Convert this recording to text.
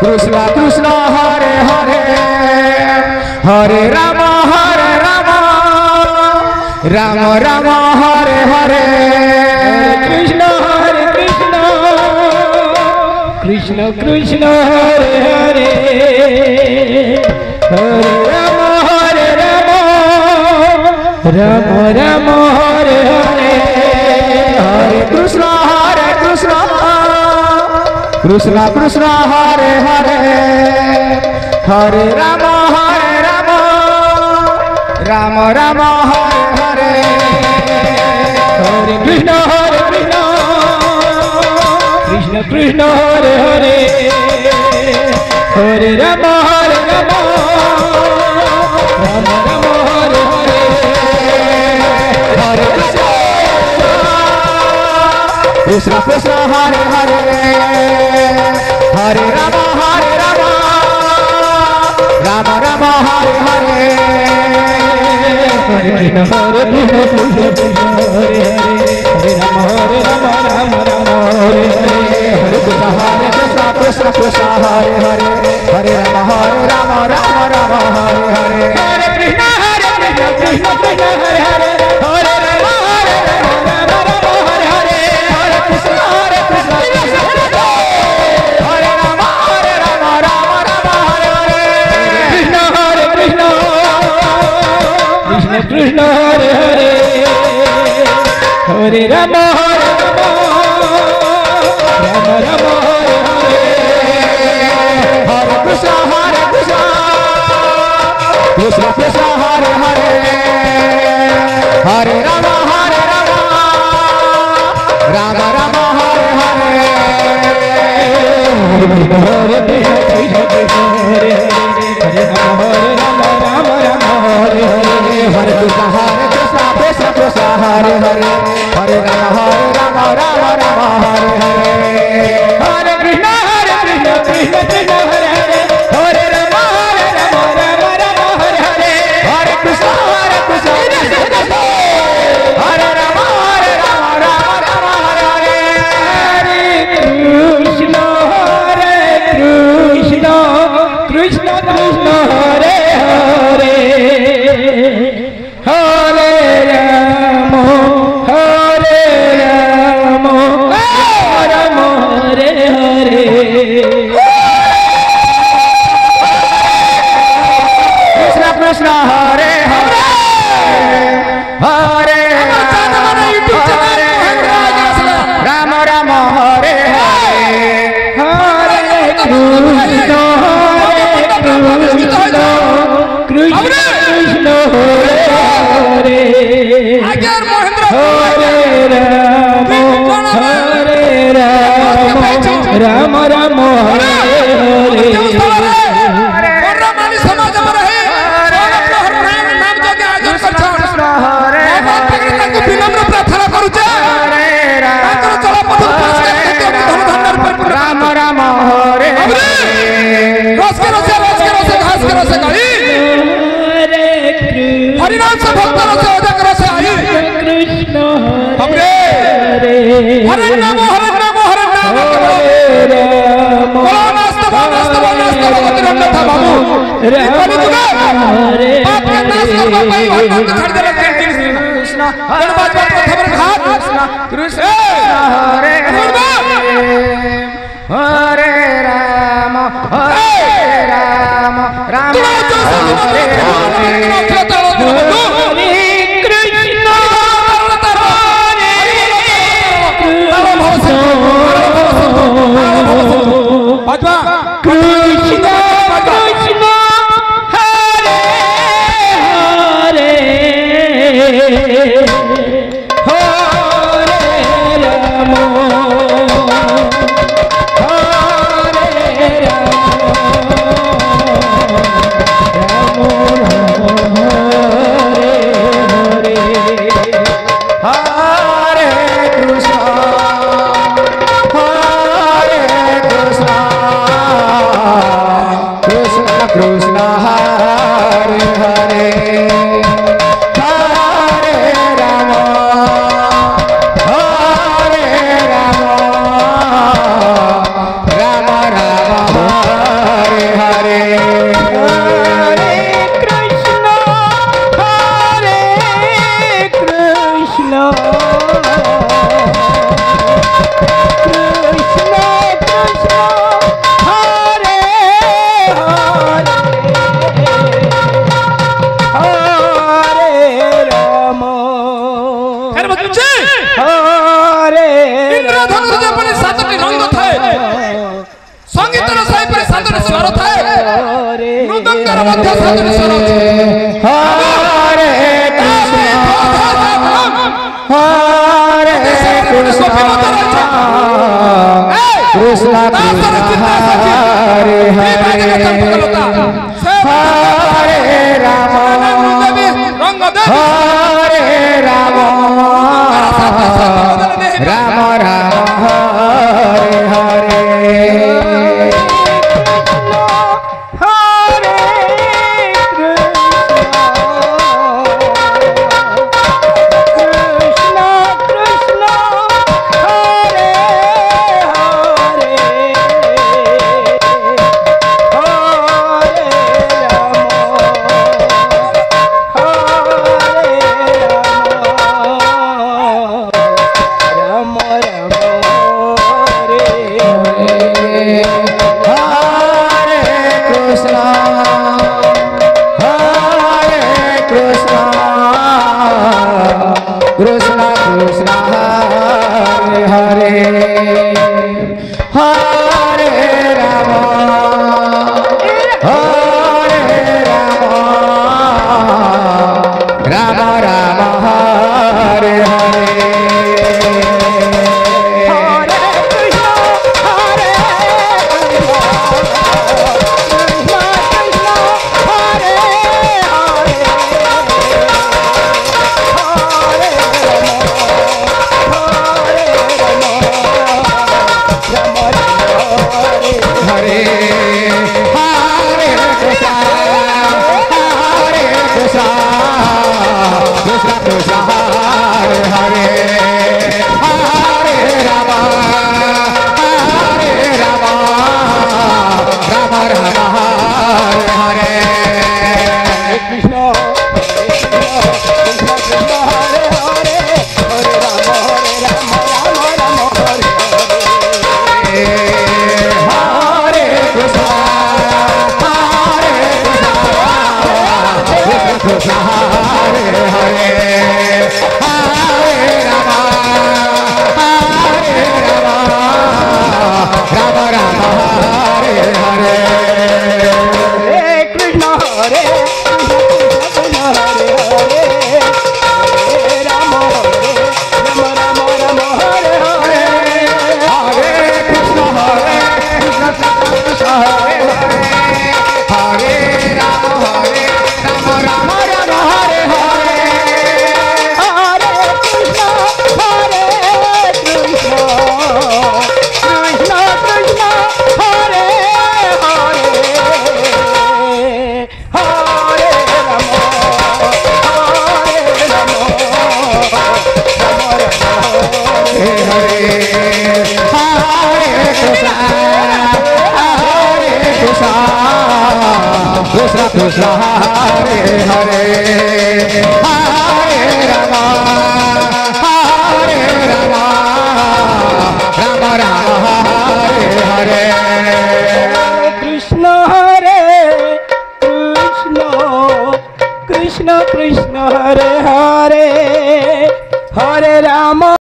कृष्ण कृष्ण हरे हरे हरे राम राम राम हरे हरे कृष्ण कृष्ण कृष्ण हरे हरे हरे राम राम राम हरे हरे हरे कृष्ण कृष्ण कृष्ण हरे हरे हरे राम राम राम हरे हरे हरे कृष्ण कृष्ण कृष्ण हरे हरे हरे राम राम राम हरे हरे हरे कृष्ण कृष्ण हरे हरे हरे राम राम राम हरे हरे हरे कृष्ण हरे राम राम राम हरे हरे हरे कृष्ण कृष्ण हरे हरे हरे राम राम राम हरे हरे हरे कृष्ण कृष्ण कृष्ण हरे हरे हरे राम राम हरे हरे हरे कृष्ण हरे राम राम हरे हरे कृष्ण कृष्ण हरे हरे हरे राम राम राम हरे हरे हरे कृष्ण कृष्ण कृष्ण हरे हरे हरे राम राम राम हरे हरे हरे कृष्ण हरे हरे राम राम हरे हरे हरे कृष्ण कृष्ण हरे हरे हरे राम राम हरे हरे हरे कृष्ण कृष्ण कृष्ण हरे हरे हरे राम राम हरे हरे हरे कृष्ण हरे राम राम हरे हरे हरे कृष्ण कृष्ण कृष्ण हरे हरे हरे राम राम हरे हरे कृष्ण कृष्ण हरे हरे हरे राम राम हरे हरे हरे कृष्ण कृष्ण कृष्ण हरे हरे हरे राम राम हरे हरे राम राम हरे हरिनाम से भक्त रस अधिक रस आई कृष्ण हरे हरे नाम हरे नाम हरे नाम बोलो नास्तव था बाबू कली जुगा बाप के नाश करवा पाई हनुमान को छाड़ दे कृष्ण गणबाज बात खबर घाट कृष्ण हरे हरे राम राम हरे हरे कृष्ण कृष्ण हरे हरे हरे राम कृष्ण हरे हरे हरे गीतर साई पर साधन स्वर थाए मृदंगर मध्य साधन स्वर अछि हरे कृष्ण हरे कृष्ण कृष्ण कृष्ण हरे हरे हरे राम हरे राम राम राम हरे हरे कृष्ण कृष्ण हरे हरे हरे राम राम राम हरे हरे कृष्ण हरे हरे हरे राम राम राम हरे हरे कृष्ण हरे कृष्ण कृष्ण कृष्ण हरे हरे हरे राम